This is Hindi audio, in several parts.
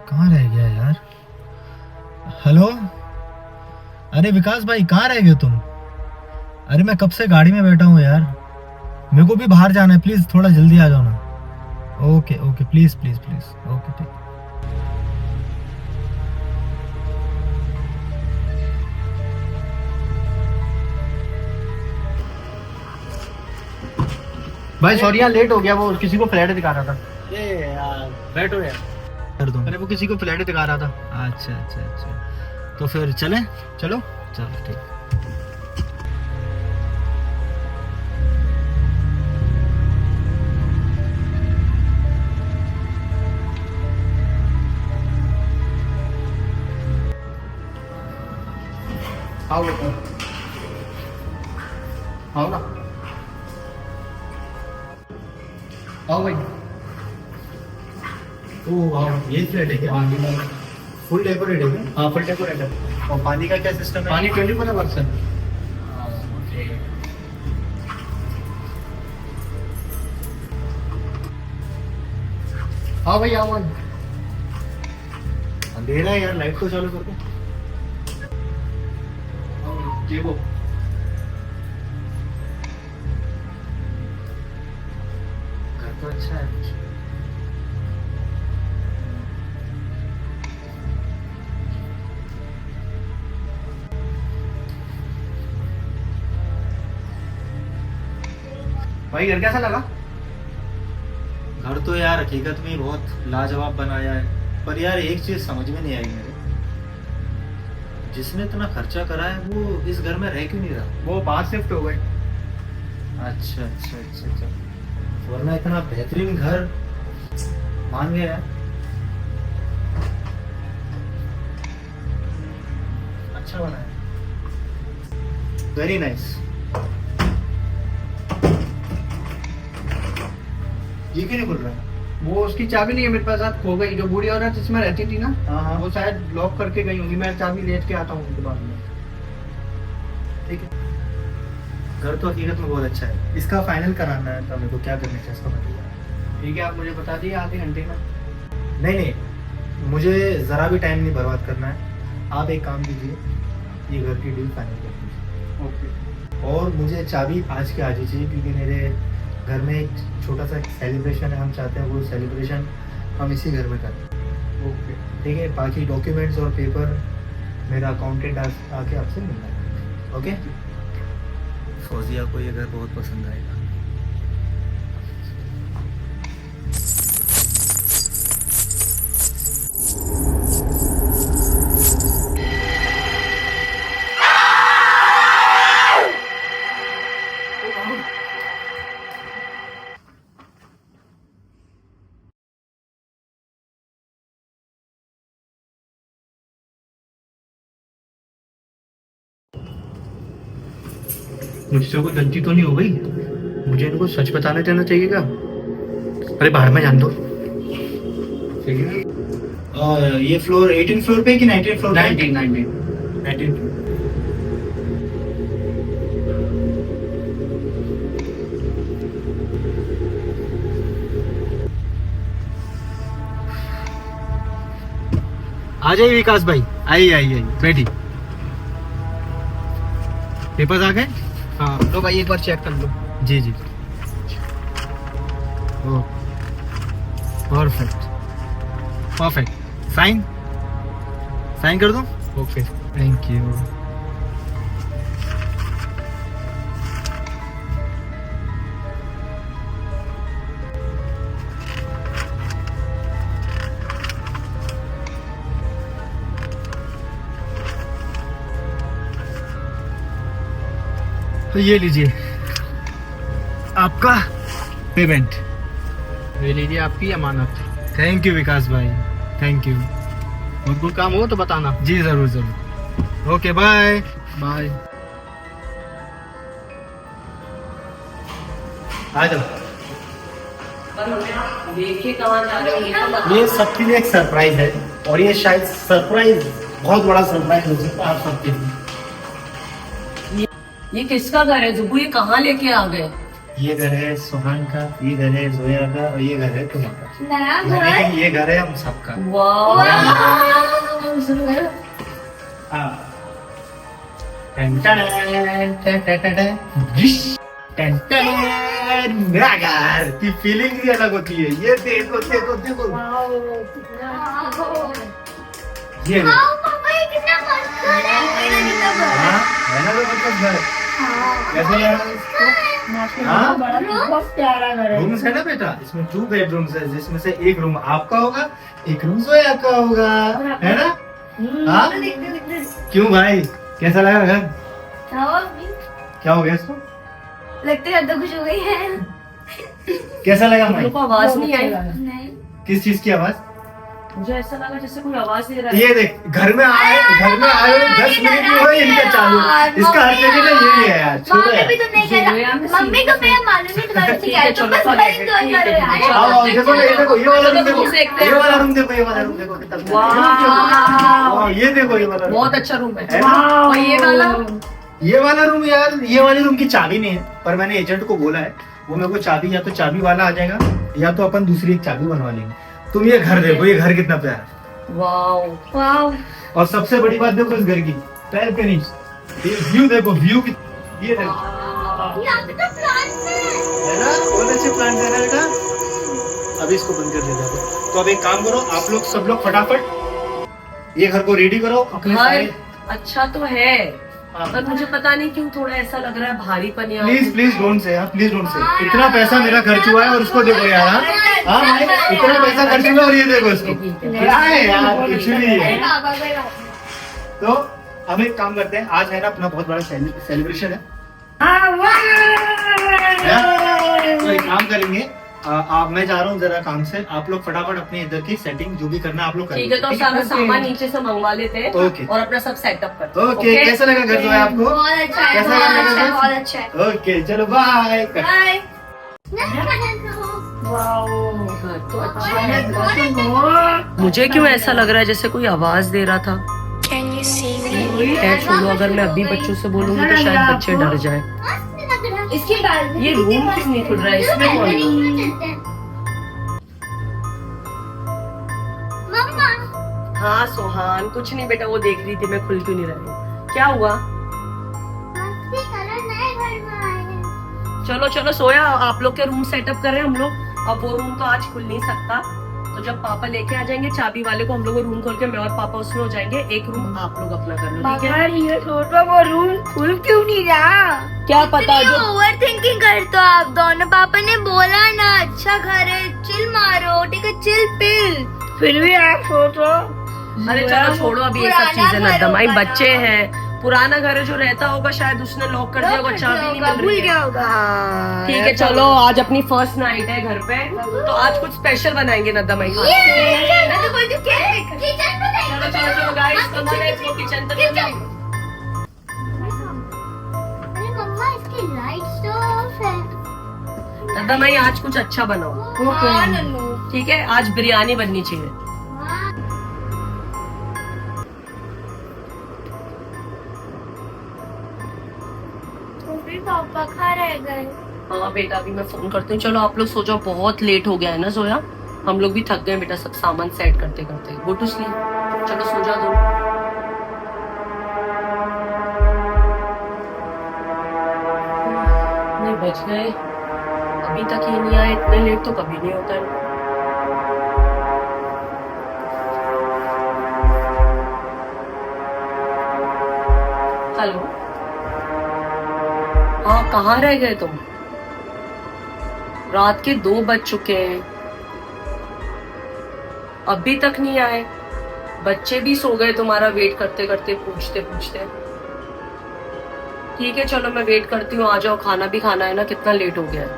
कहाँ रह गया यार? हेलो, अरे विकास भाई कहाँ रह गए तुम? अरे मैं कब से गाड़ी में बैठा हूँ यार, मेरे को भी बाहर जाना है, प्लीज थोड़ा जल्दी आ जाओ ना। Okay okay, please please please, okay ठीक। भाई सॉरी यार, लेट हो गया। वो किसी को फ्लैट दिखा रहा था। ये यार बैठो यार। कर दूँ? अरे वो किसी को फ्लैट दिखा रहा था। अच्छा अच्छा अच्छा, तो फिर चलें? चलो। चलो ठीक। आओ बेटा, आओ ना, आओ भाई। ओह आओ, यही फ्लैट है क्या? फुल डेकोरेट है क्या? हाँ, फुल डेकोरेट है। और पानी का क्या सिस्टम है? पानी 24%। हाँ भाई, आओ भाई। अंधेरा है यार, लाइट को चालू करके। देखो, घर तो अच्छा है। भाई घर कैसा लगा? घर तो यार हकीकत में ही बहुत लाजवाब बनाया है, पर यार एक चीज समझ में नहीं आई मेरे, जिसने इतना खर्चा करा है वो इस घर में रह क्यों नहीं रहा? वो बाहर शिफ्ट हो गए। अच्छा अच्छा अच्छा अच्छा, वरना इतना बेहतरीन घर मान गया यार। अच्छा बना है, वेरी नाइस। ये क्यों नहीं खुल रहा है? वो उसकी चाबी नहीं है मेरे पास, खो गई। जो बूढ़ी औरत जिसमें रहती थी ना, हाँ हाँ, वो शायद लॉक करके गई होंगी। मैं चाबी लेट के आता हूँ उनके बाद में। ठीक है। घर तो हकीकत में बहुत अच्छा है, इसका फाइनल कराना है तो मेरे को क्या करना चाहिए इसका बताइए। ठीक है, आप मुझे बता दिए आधे घंटे में। नहीं नहीं, मुझे ज़रा भी टाइम नहीं बर्बाद करना है। आप एक काम कीजिए, ये घर की डील फाइनल कर दीजिए। ओके। और मुझे चाबी आज के आज ही चाहिए, क्योंकि मेरे घर में एक छोटा सा सेलिब्रेशन है, हम चाहते हैं वो सेलिब्रेशन हम इसी घर में करें। ओके। ठीक है, बाकी डॉक्यूमेंट्स और पेपर मेरा अकाउंटेंट आके आपसे मिलना है। ओके। फौजिया को ये घर बहुत पसंद आएगा। मुझसे कोई गलती तो नहीं हो गई? मुझे इनको सच बताने देना चाहिए क्या? अरे बाहर में जान दो। ठीक है। ये फ्लोर 18 फ्लोर पे कि 19 फ्लोर पे? 19 फ्लोर। आ जाइए विकास भाई, आइए आइए आइए, बैठी। पेपर्स आ गए? हाँ, लो भाई एक बार चेक कर लो। जी जी। ओ परफेक्ट परफेक्ट। साइन साइन कर दूं? ओके। Thank you. तो ये लीजिए आपका पेमेंट। ये लीजिए आपकी अमानत। थैंक यू विकास भाई, थैंक यू। और कोई काम हो तो बताना। जी जरूर जरूर। Okay bye bye. आ जाओ। देखिए कहाँ जा रहे हो ये तो बताओ। ये सबके लिए एक सरप्राइज है, और ये शायद सरप्राइज बहुत बड़ा सरप्राइज हो सकता है आप सबके लिए। ये किसका घर है जुबू? ये कहाँ लेके आ गए? ये घर है सुहान का, ये घर है जोया का, और ये घर है तुम्हारा। नया घर? यानी ये घर है हम सबका। वाह हाँ। टन टन टन टन टन टन। विश। टन टन। मेरा घर की फीलिंग ही अलग होती है। ये देखो देखो देखो। ये देखो। पापा ये कितना मस्त घर है। हाँ, है ना तो मतलब घर। कैसे लग रहा है इसको? हाँ? बहुत प्यारा घर है। रूम्स है ना बेटा, इसमें 2 बेडरूम्स है, जिसमें से एक रूम आपका होगा, एक रूम जोया का होगा, है ना? हाँ? क्यों भाई, कैसा लगा घर? क्या हो गया इसको? लगते हैं तो खुश हो गई है। कैसा लगा भाई? को आवाज नहीं आई। नहीं किस चीज की आवाज? मुझे ऐसा लगा जैसे कोई आवाज दे रहा है। ये देख, घर में आए 10 मिनट में हुए इनका चालू। इसका हर जगह ना यही है यार। छोड़ो मम्मी भी यार। तो नहीं करा। मम्मी को मैं मालूम नहीं तुम्हारे से क्या है, तुम बस बड़ी तो कर रहे हो। आओ देखो ना, ये देखो, ये वाला रूम देखो, ये वाला रूम देखो, ये वाला रूम देखो कितना प्यारा है। वाह, ये देखो, ये वाला रूम। बहुत अच्छा रूम है। है ना? और ये वाला ये वाला रूम यार, ये वाले रूम की चाबी नहीं है, पर मैंने एजेंट को बोला है, वो मेरे को चाबी, या तो चाबी वाला आ जाएगा या तो अपन दूसरी एक चाबी बनवा लेंगे। तुम ये घर देखो, ये घर कितना प्यारा है। वाओ वाओ और सबसे बड़ी बात देखो इस घर की, पैर पे नहीं, ये व्यू देखो, व्यू की, ये देखो, यहाँ पे तो प्लांट है ना, बहुत अच्छे प्लान है ना बेटा। अभी इसको बंद कर देते हैं। तो अब एक काम करो, आप लोग सब लोग फटाफट ये घर को रेडी करो अपने घर सारे। अच्छा तो है, हाँ। पर मुझे पता नहीं क्यों थोड़ा ऐसा लग रहा है भारीपन यहाँ। Please please don't say, please don't say. इतना पैसा मेरा खर्च हुआ है और उसको देखो यार। हाँ हाँ भाई, इतना पैसा खर्च हुआ और ये देखो इसको, क्या है यार, कुछ भी नहीं है। तो हम एक काम करते हैं, आज है ना अपना बहुत बड़ा सेलिब्रेशन है। तो एक काम करेंगे, आप, मैं जा रहा हूँ जरा काम से, आप लोग फटाफट अपने इधर की सेटिंग जो भी करना है आप लोग ठीक है, तो सारा सामान नीचे से मंगवा लेते हैं ओके। और अपना सब सेटअप करते हैं। ओके, कैसा लगा घर जो है आपको? बहुत अच्छा है, कैसा बहुत लगा अच्छा है, घर? बहुत अच्छा है। ओके चलो बाय। बाय। घर तो अच्छा है। मुझे क्यों ऐसा लग रहा है जैसे कोई आवाज दे रहा था। खैर छोड़ो, अगर मैं अभी बच्चों से बोलूंगी तो शायद बच्चे डर जाए। इसकी बात ये रूम क्यों नहीं खुल रहा है, इसमें कौन है? मम्मा हाँ सोहान, कुछ नहीं बेटा, वो देख रही थी मैं खुल क्यों नहीं रही। क्या हुआ? मस्ती कलर नए घर में आए हैं। चलो चलो सोया, आप लोग के रूम सेटअप कर रहे हैं हम लोग। अब वो रूम तो आज खुल नहीं सकता, तो जब पापा लेके आ जाएंगे चाबी वाले को, हम लोग रूम खोल के मैं और पापा उसमें हो जाएंगे। एक रूम आप लोग अपना कर लो, ठीक है? ये छोटा वो रूम खुल क्यों नहीं रहा? क्या पता जो ओवर थिंकिंग करते हो आप दोनों। पापा ने बोला ना अच्छा घर है, चिल मारो, ठीक है, चिल पिल। फिर भी आप सोचो। अरे चलो छोड़ो अभी ये सब पुराना चीजें घर नदम, आई होगा बच्चे ना। हैं, पुराना घर है, जो रहता होगा शायद उसने लॉक कर दिया होगा, चाबी नहीं मिल भूल रही गया है। होगा। ठीक है चलो, आज अपनी फर्स्ट नाइट है घर पे, तो आज कुछ स्पेशल बनाएंगे नदम आई। मैं तो बोलती हूँ किचन में नहीं। चलो चलो चलो गाइस, किचन तक चलो। अरे मम्मा इसकी लाइट्स तो ऑफ है। नदम आई आज कुछ अच्छा बनाओ, हाँ नन्नू। ठीक है? आज बिरयानी बननी चाहिए। पापा खा रह गए। हाँ बेटा, अभी मैं फोन करती हूँ। चलो आप लोग सो जाओ, बहुत लेट हो गया है ना जोया, हम लोग भी थक गए बेटा सब सामान सेट करते करते। गो टू स्लीप, चलो सो जाओ दो। नहीं बज गए, अभी तक ये नहीं आए, इतने लेट तो कभी नहीं होता है। हेलो, हाँ कहाँ रह गए तुम? रात के 2 बज चुके हैं, अभी तक नहीं आए। बच्चे भी सो गए तुम्हारा वेट करते करते, पूछते पूछते। ठीक है चलो, मैं वेट करती हूँ, आ जाओ, खाना भी खाना है ना, कितना लेट हो गया है।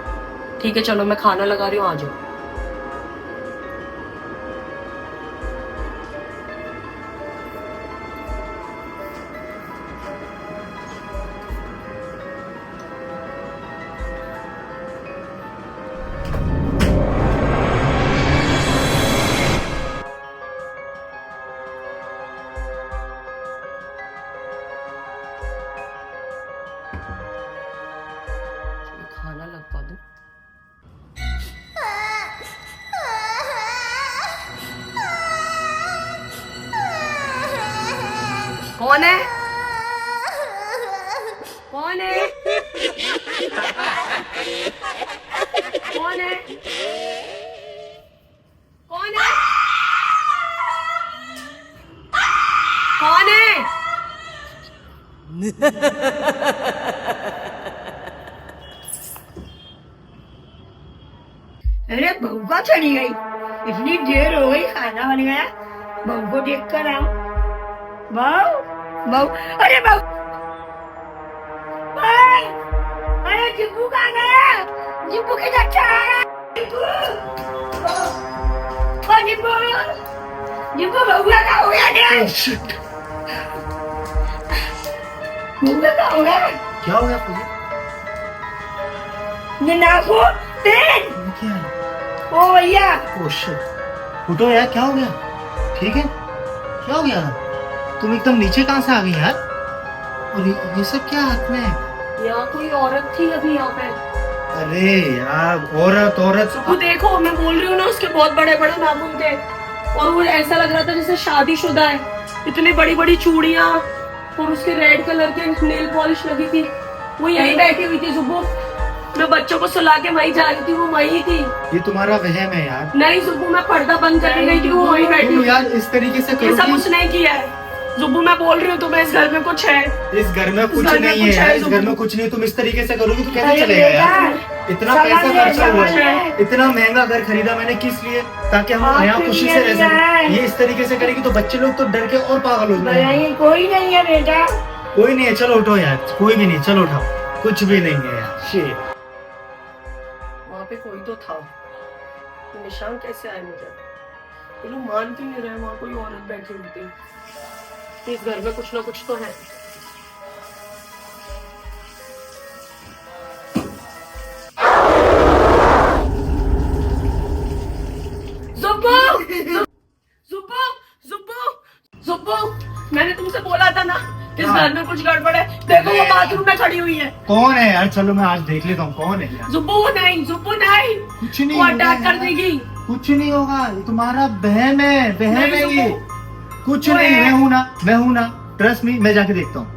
ठीक है चलो, मैं खाना लगा रही हूँ, आ जाओ। खाना लगवा दूं। कौन है? कौन है? कौन है? कौन है? कौन है? अरे बहू का चली गई, इतनी देर हो गई, खाना बन गया, बहू को देख कर आओ। बहू, बहू, अरे बहू, अरे जिब्बू कहाँ गया? जिब्बू किधर चला गया? जिब्बू, जिब्बू बहू का हो गया क्या? बहू का हो गया? क्या हो गया तुझे? ये नाखून, पेन, क्या है? ओ भैया, ओह शिट, उठो यार, क्या हो गया? ठीक है? क्या हो गया? तुम एकदम नीचे कहाँ से आ गई यार? और ये सब क्या हाथ में है? यहाँ कोई औरत थी अभी यहाँ पे। अरे यार, औरत वो देखो, मैं बोल रही हूँ ना, उसके बहुत बड़े बड़े नाखून थे और वो ऐसा लग रहा था जैसे शादीशुदा है। इतनी बड़ी बड़ी चूड़ियाँ और उसके रेड कलर के नेल पॉलिश लगी थी। वो यहीं बैठी हुई थी सुबह, मैं बच्चों को सुला के वहीं जा रही थी, वो वहीं थी। ये तुम्हारा वहम है यार। नहीं सुबह, मैं पर्दा बंद करके गई थी, वो वहीं बैठी तुम हुई। यार इस तरीके से ऐसा करोगी? कुछ नहीं किया है जुब्बू, मैं बोल रही हूँ तुम्हें, इस घर में कुछ है। इस घर में कुछ घर में नहीं कुछ है, है, इस घर में कुछ नहीं। तुम इस तरीके से करोगी तो कैसे अरे चलेगा यार? बेटा, इतना समझ पैसा गए, खर्चा हुआ समझ है, गए। इतना महंगा घर खरीदा मैंने किस लिए? ताकि हम आपके यहाँ खुशी लिए से रह लिया है। सकें। ये इस तरीके से करेगी तो बच्चे लोग तो डर के और पागल हो जाएंगे। नहीं, कोई नहीं है बेटा। कोई नहीं है, चलो उठो यार, कोई भी नहीं, चलो उठाओ, कुछ भी नहीं है यार। शिट, वहाँ पे कोई तो था, निशान कैसे आए मुझे? ये लोग मान क्यों नहीं रहे? वहाँ कोई औरत बैठी हुई थी। इस घर में कुछ ना कुछ तो है। जुब्बू, जुब्बू, जुब्बू, जुब्बू, मैंने तुमसे बोला था ना, इस हाँ। घर में कुछ गड़बड़ है। देखो वो बाथरूम में खड़ी हुई है। कौन है यार? चलो मैं आज देख लेता हूँ कौन है यार। जुब्बू नहीं, जुब्बू नहीं, कुछ नहीं वो होगा अटैक कर यार। देगी। कुछ नहीं होगा, ये तुम्हारा बहम है, बहम नहीं, है ये। कुछ वो नहीं, है। मैं हूँ ना, ट्रस्ट मी, मैं जाके देखता हूँ।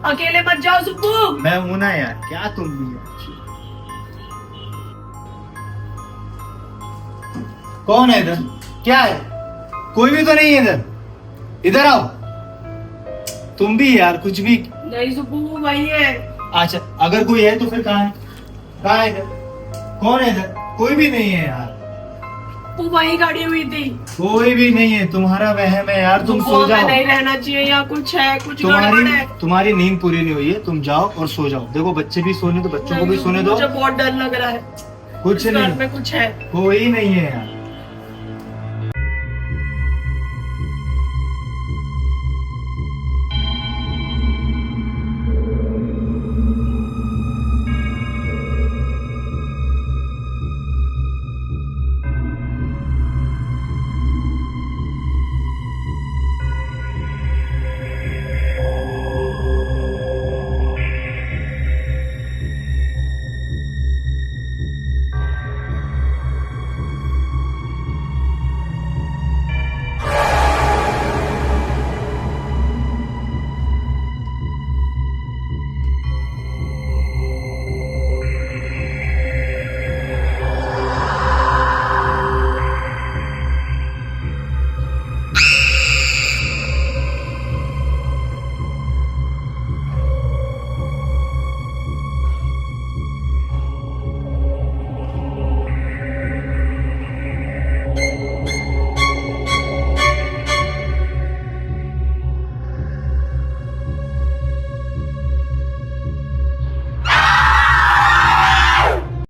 अकेले मत जाओ जुब्बू। मैं हूं ना यार, क्या तुम भी यार। कौन है इधर? क्या है? कोई भी तो नहीं है इधर। इधर आओ। तुम भी यार, कुछ भी। नहीं जुब्बू, वो वही है। अच्छा, अगर कोई है तो फिर कहाँ है? कहाँ है इधर? कौन है इधर? कोई भी नहीं है यार। वो वहीं खड़ी हुई थी। कोई भी नहीं है, तुम्हारा वहम है यार। तुम सो में जाओ। नहीं रहना चाहिए, या कुछ है, कुछ गड़बड़ है। तुम्हारी नींद पूरी नहीं हुई है, तुम जाओ और सो जाओ। देखो बच्चे भी सोने, तो बच्चों को भी सोने दो। मुझे बहुत डर लग रहा है, कुछ इस घर नहीं, में कुछ है। कोई नहीं है यार।